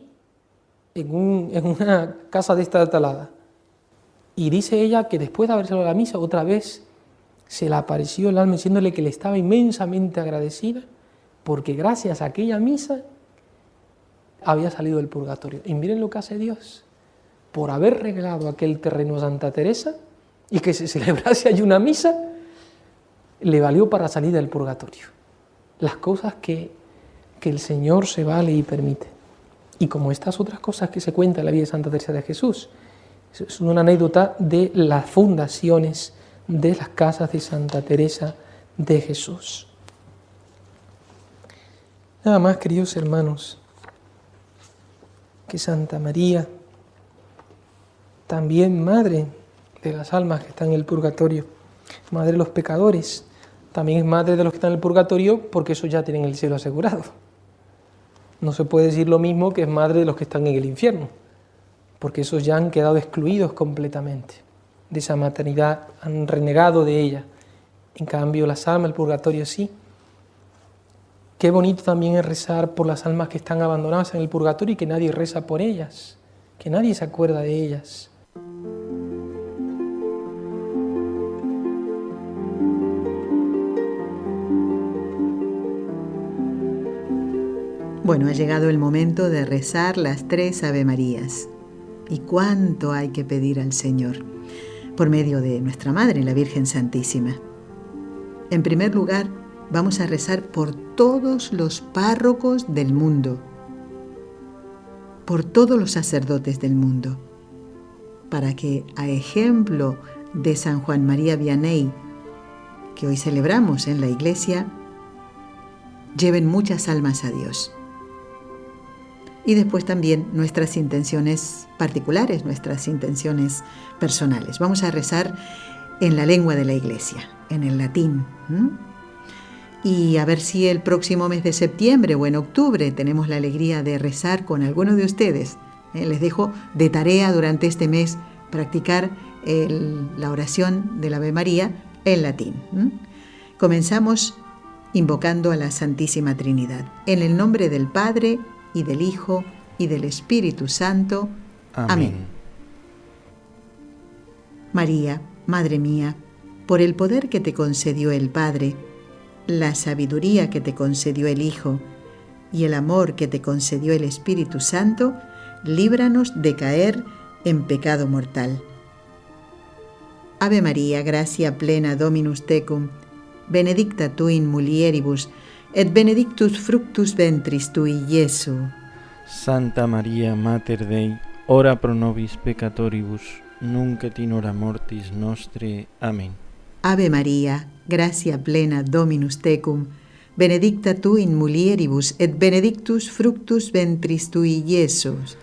en una casa de esta talada. Y dice ella que después de haber celebrado la misa, otra vez se le apareció el alma diciéndole que le estaba inmensamente agradecida porque gracias a aquella misa había salido del purgatorio. Y miren lo que hace Dios. Por haber regalado aquel terreno a Santa Teresa y que se celebrase allí una misa, le valió para salir del purgatorio. Las cosas que el Señor se vale y permite. Y como estas otras cosas que se cuentan en la vida de Santa Teresa de Jesús, es una anécdota de las fundaciones de las casas de Santa Teresa de Jesús. Nada más, queridos hermanos, que Santa María, también madre de las almas que están en el purgatorio, madre de los pecadores, también es madre de los que están en el purgatorio porque esos ya tienen el cielo asegurado. No se puede decir lo mismo que es madre de los que están en el infierno, porque esos ya han quedado excluidos completamente de esa maternidad, han renegado de ella. En cambio, las almas del purgatorio sí. Qué bonito también es rezar por las almas que están abandonadas en el purgatorio y que nadie reza por ellas, que nadie se acuerda de ellas. Bueno, ha llegado el momento de rezar las 3 Ave Marías. ¿Y cuánto hay que pedir al Señor? Por medio de nuestra Madre, la Virgen Santísima. En primer lugar, vamos a rezar por todos los párrocos del mundo, por todos los sacerdotes del mundo, para que, a ejemplo de San Juan María Vianney, que hoy celebramos en la Iglesia, lleven muchas almas a Dios. Y después también nuestras intenciones particulares, nuestras intenciones personales. Vamos a rezar en la lengua de la Iglesia, en el latín. Y a ver si el próximo mes de septiembre o en octubre tenemos la alegría de rezar con alguno de ustedes. Les dejo de tarea durante este mes practicar la oración del Ave María en latín. Comenzamos invocando a la Santísima Trinidad. En el nombre del Padre, y del Hijo, y del Espíritu Santo. Amén. María, Madre mía, por el poder que te concedió el Padre, la sabiduría que te concedió el Hijo, y el amor que te concedió el Espíritu Santo, líbranos de caer en pecado mortal. Ave María, gracia plena Dominus tecum, benedicta tu in mulieribus, et benedictus fructus ventris tui, Iesu. Santa Maria, Mater Dei, ora pro nobis peccatoribus, nunc et in hora mortis nostre. Amén. Ave María, gracia plena Dominus tecum, benedicta tu in mulieribus, et benedictus fructus ventris tui, Iesus.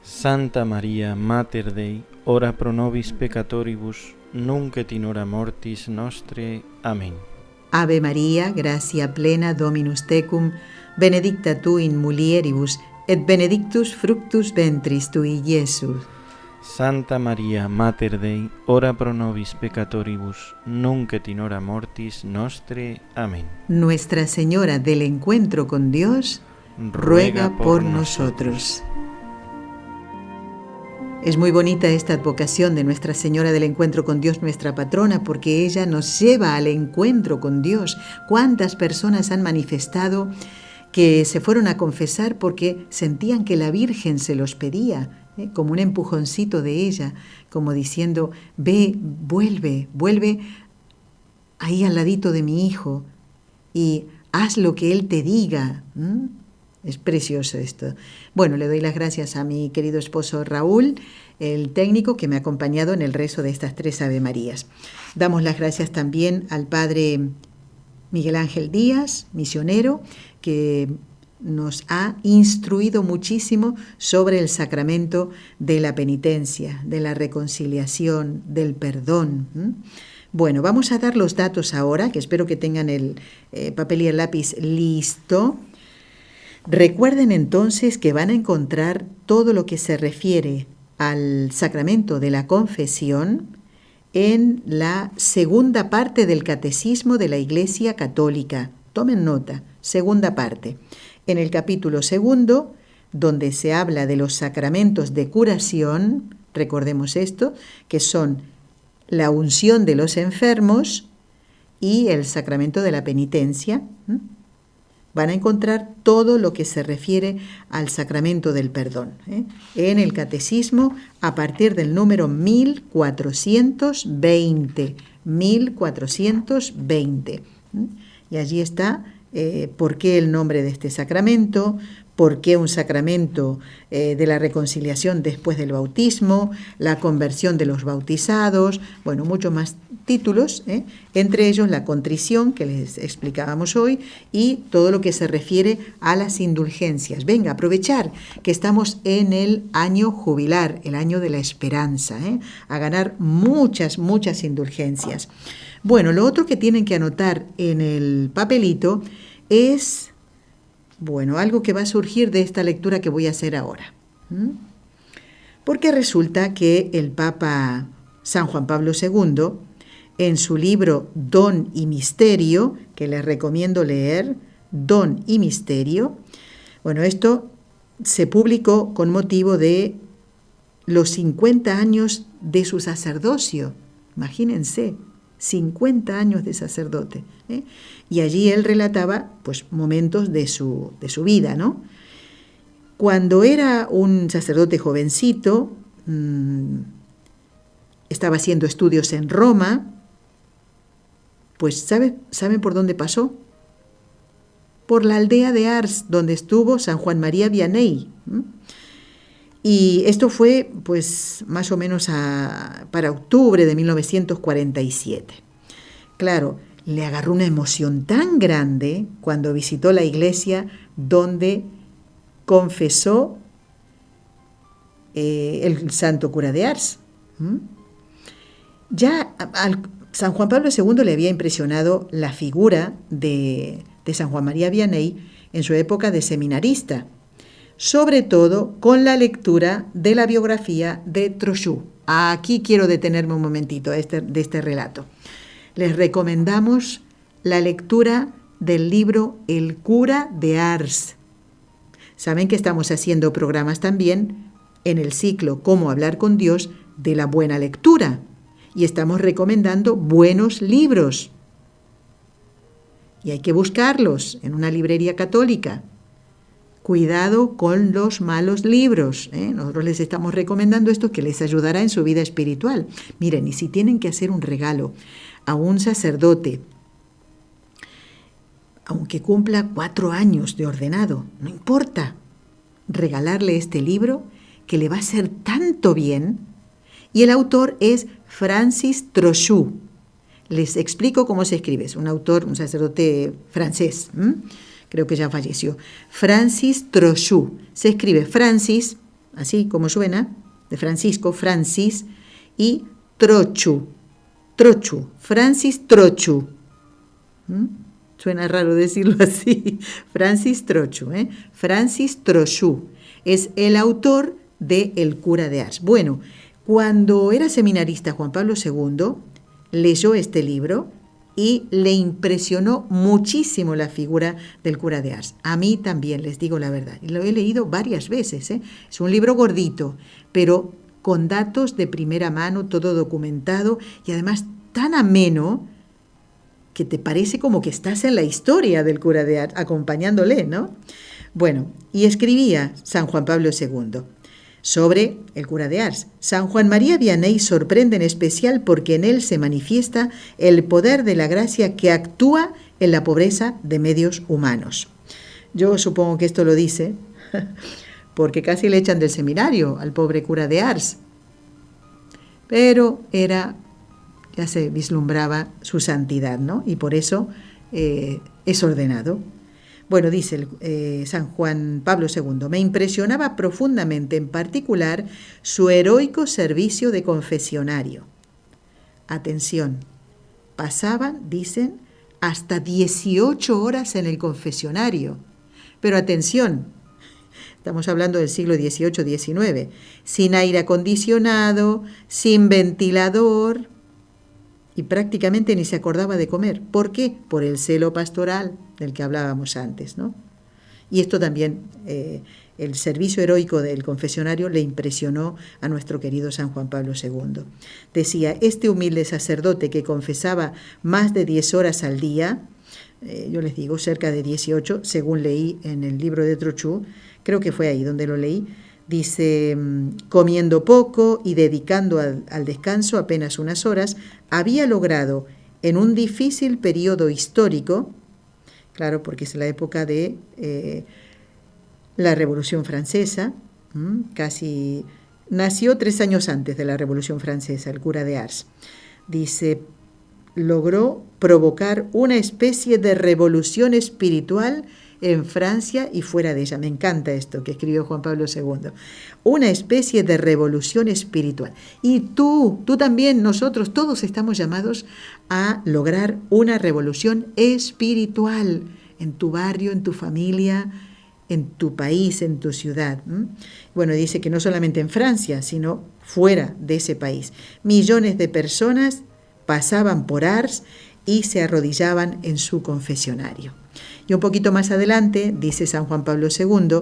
Santa Maria, Mater Dei, ora pro nobis peccatoribus, nunc et in hora mortis nostre. Amén. Ave María, gracia plena Dominus tecum, benedicta tu in mulieribus, et benedictus fructus ventris tui, Iesus. Santa Maria, Mater Dei, ora pro nobis peccatoribus, nunc et in hora mortis nostre. Amén. Nuestra Señora del Encuentro con Dios, ruega por nosotros. Es muy bonita esta advocación de Nuestra Señora del Encuentro con Dios, nuestra patrona, porque ella nos lleva al encuentro con Dios. ¿Cuántas personas han manifestado que se fueron a confesar porque sentían que la Virgen se los pedía, como un empujoncito de ella, como diciendo, ve, vuelve ahí al ladito de mi hijo y haz lo que él te diga? Es precioso esto. Bueno, le doy las gracias a mi querido esposo Raúl, el técnico que me ha acompañado en el rezo de estas 3 Ave Marías. Damos las gracias también al padre Miguel Ángel Díaz, misionero, que nos ha instruido muchísimo sobre el sacramento de la penitencia, de la reconciliación, del perdón. Bueno, vamos a dar los datos ahora, que espero que tengan el papel y el lápiz listo. Recuerden entonces que van a encontrar todo lo que se refiere al sacramento de la confesión en la segunda parte del Catecismo de la Iglesia Católica. Tomen nota, segunda parte. En el capítulo 2, donde se habla de los sacramentos de curación, recordemos esto, que son la unción de los enfermos y el sacramento de la penitencia, van a encontrar todo lo que se refiere al sacramento del perdón, en el catecismo a partir del número 1420. Y allí está por qué el nombre de este sacramento, por qué un sacramento de la reconciliación después del bautismo, la conversión de los bautizados, bueno, muchos más títulos, entre ellos la contrición que les explicábamos hoy y todo lo que se refiere a las indulgencias. Venga, aprovechar que estamos en el año jubilar, el año de la esperanza, a ganar muchas indulgencias. Bueno, lo otro que tienen que anotar en el papelito es, bueno, algo que va a surgir de esta lectura que voy a hacer ahora. Porque resulta que el Papa San Juan Pablo II, en su libro Don y Misterio, que les recomiendo leer, Don y Misterio, bueno, esto se publicó con motivo de los 50 años de su sacerdocio. Imagínense, 50 años de sacerdote, y allí él relataba pues momentos de su vida, ¿no? Cuando era un sacerdote jovencito, estaba haciendo estudios en Roma, pues ¿saben por dónde pasó? Por la aldea de Ars, donde estuvo San Juan María Vianney. Y esto fue pues más o menos para octubre de 1947. Claro, le agarró una emoción tan grande cuando visitó la iglesia donde confesó el santo cura de Ars. Ya al San Juan Pablo II le había impresionado la figura de San Juan María Vianney en su época de seminarista, sobre todo con la lectura de la biografía de Trochu. Aquí quiero detenerme un momentito de este relato. Les recomendamos la lectura del libro El cura de Ars. Saben que estamos haciendo programas también en el ciclo Cómo hablar con Dios de la buena lectura y estamos recomendando buenos libros. Y hay que buscarlos en una librería católica. Cuidado con los malos libros. Nosotros les estamos recomendando esto que les ayudará en su vida espiritual. Miren, y si tienen que hacer un regalo a un sacerdote, aunque cumpla 4 años de ordenado, no importa, regalarle este libro que le va a hacer tanto bien. Y el autor es Francis Trochu. Les explico cómo se escribe. Es un autor, un sacerdote francés. Creo que ya falleció. Francis Trochu. Se escribe Francis, así como suena, de Francisco, Francis, y Trochu. Trochu. Francis Trochu. Suena raro decirlo así. Francis Trochu. Francis Trochu. Es el autor de El cura de Ars. Bueno, cuando era seminarista Juan Pablo II, leyó este libro y le impresionó muchísimo la figura del cura de Ars. A mí también, les digo la verdad. Lo he leído varias veces. Es un libro gordito, pero con datos de primera mano, todo documentado y además tan ameno que te parece como que estás en la historia del cura de Ars, acompañándole, ¿no? Bueno, y escribía San Juan Pablo II sobre el cura de Ars. San Juan María Vianney sorprende en especial porque en él se manifiesta el poder de la gracia que actúa en la pobreza de medios humanos. Yo supongo que esto lo dice porque casi le echan del seminario al pobre cura de Ars. Pero ya se vislumbraba su santidad, ¿no? Y por eso es ordenado. Bueno, dice San Juan Pablo II, me impresionaba profundamente, en particular, su heroico servicio de confesionario. Atención, pasaban, dicen, hasta 18 horas en el confesionario. Pero atención, estamos hablando del siglo XVIII-XIX, sin aire acondicionado, sin ventilador, y prácticamente ni se acordaba de comer. ¿Por qué? Por el celo pastoral del que hablábamos antes, ¿no? Y esto también, el servicio heroico del confesionario le impresionó a nuestro querido San Juan Pablo II. Decía, este humilde sacerdote que confesaba más de 10 horas al día, yo les digo cerca de 18, según leí en el libro de Trochu, creo que fue ahí donde lo leí, dice, comiendo poco y dedicando al descanso apenas unas horas, había logrado en un difícil periodo histórico, claro, porque es la época de la Revolución Francesa, casi nació 3 años antes de la Revolución Francesa, el cura de Ars. Dice, logró provocar una especie de revolución espiritual en Francia y fuera de ella. Me encanta esto que escribió Juan Pablo II. Una especie de revolución espiritual. Y tú también, nosotros, todos estamos llamados a lograr una revolución espiritual en tu barrio, en tu familia, en tu país, en tu ciudad. Bueno, dice que no solamente en Francia, sino fuera de ese país. Millones de personas pasaban por Ars y se arrodillaban en su confesionario. Y un poquito más adelante, dice San Juan Pablo II,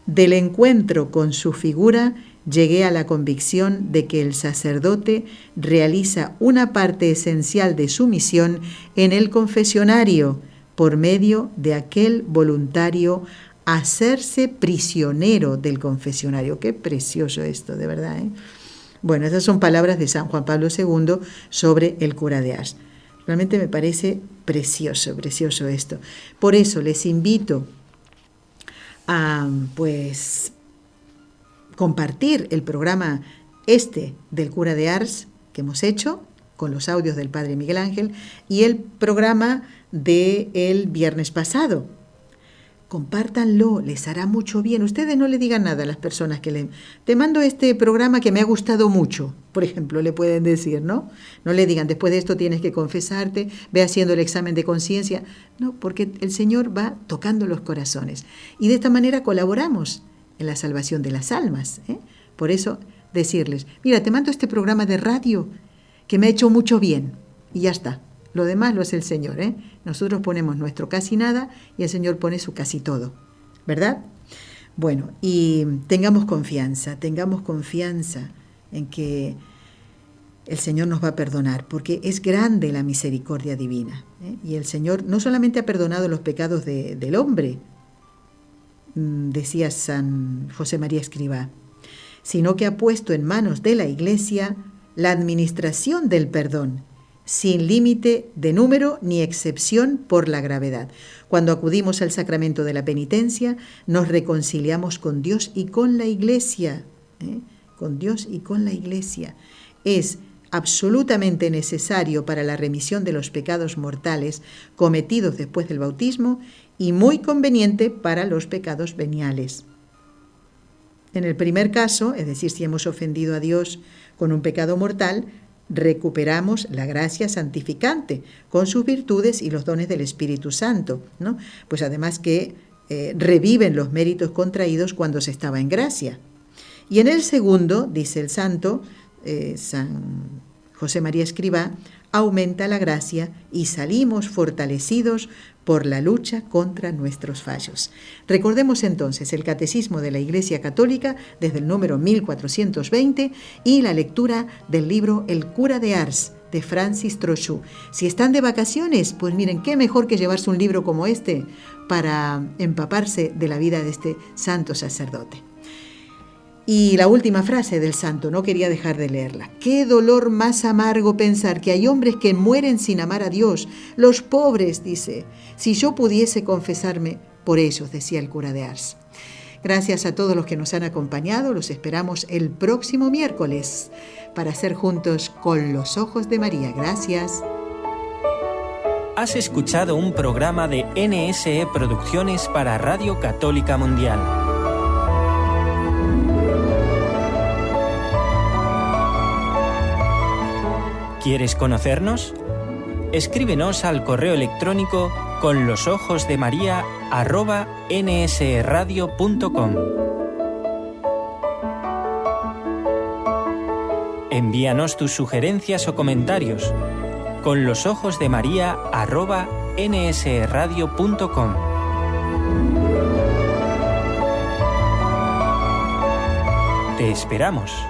del encuentro con su figura llegué a la convicción de que el sacerdote realiza una parte esencial de su misión en el confesionario por medio de aquel voluntario hacerse prisionero del confesionario. Qué precioso esto, de verdad, ¿eh? Bueno, esas son palabras de San Juan Pablo II sobre el cura de Ars. Realmente me parece precioso, precioso esto. Por eso les invito a, compartir el programa del cura de Ars que hemos hecho con los audios del Padre Miguel Ángel y el programa del viernes pasado. Compártanlo, les hará mucho bien. Ustedes no le digan nada a las personas que leen. Te mando este programa que me ha gustado mucho, por ejemplo, le pueden decir, ¿no? No le digan, después de esto tienes que confesarte, ve haciendo el examen de conciencia. No, porque el Señor va tocando los corazones. Y de esta manera colaboramos en la salvación de las almas, ¿eh? Por eso decirles, mira, te mando este programa de radio que me ha hecho mucho bien. Y ya está. Lo demás lo hace el Señor, ¿eh? Nosotros ponemos nuestro casi nada y el Señor pone su casi todo, ¿verdad? Bueno, y tengamos confianza en que el Señor nos va a perdonar, porque es grande la misericordia divina, ¿eh? Y el Señor no solamente ha perdonado los pecados del hombre, decía San José María Escrivá, sino que ha puesto en manos de la Iglesia la administración del perdón, sin límite de número ni excepción por la gravedad. Cuando acudimos al sacramento de la penitencia, nos reconciliamos con Dios y con la Iglesia. Con Dios y con la Iglesia. Es absolutamente necesario para la remisión de los pecados mortales cometidos después del bautismo y muy conveniente para los pecados veniales. En el primer caso, es decir, si hemos ofendido a Dios con un pecado mortal, recuperamos la gracia santificante con sus virtudes y los dones del Espíritu Santo, ¿no? Pues además que reviven los méritos contraídos cuando se estaba en gracia. Y en el segundo, dice el santo San José María Escrivá, aumenta la gracia y salimos fortalecidos por la lucha contra nuestros fallos. Recordemos entonces el Catecismo de la Iglesia Católica desde el número 1420 y la lectura del libro El cura de Ars de Francis Trochu. Si están de vacaciones, pues miren, qué mejor que llevarse un libro como este para empaparse de la vida de este santo sacerdote. Y la última frase del santo, no quería dejar de leerla. Qué dolor más amargo pensar que hay hombres que mueren sin amar a Dios. Los pobres, dice, si yo pudiese confesarme por ellos, decía el cura de Ars. Gracias a todos los que nos han acompañado. Los esperamos el próximo miércoles para hacer juntos Con los Ojos de María. Gracias. Has escuchado un programa de NSE Producciones para Radio Católica Mundial. ¿Quieres conocernos? Escríbenos al correo electrónico conlosojosdemaria@nsradio.com. Envíanos tus sugerencias o comentarios conlosojosdemaria@nsradio.com. Te esperamos.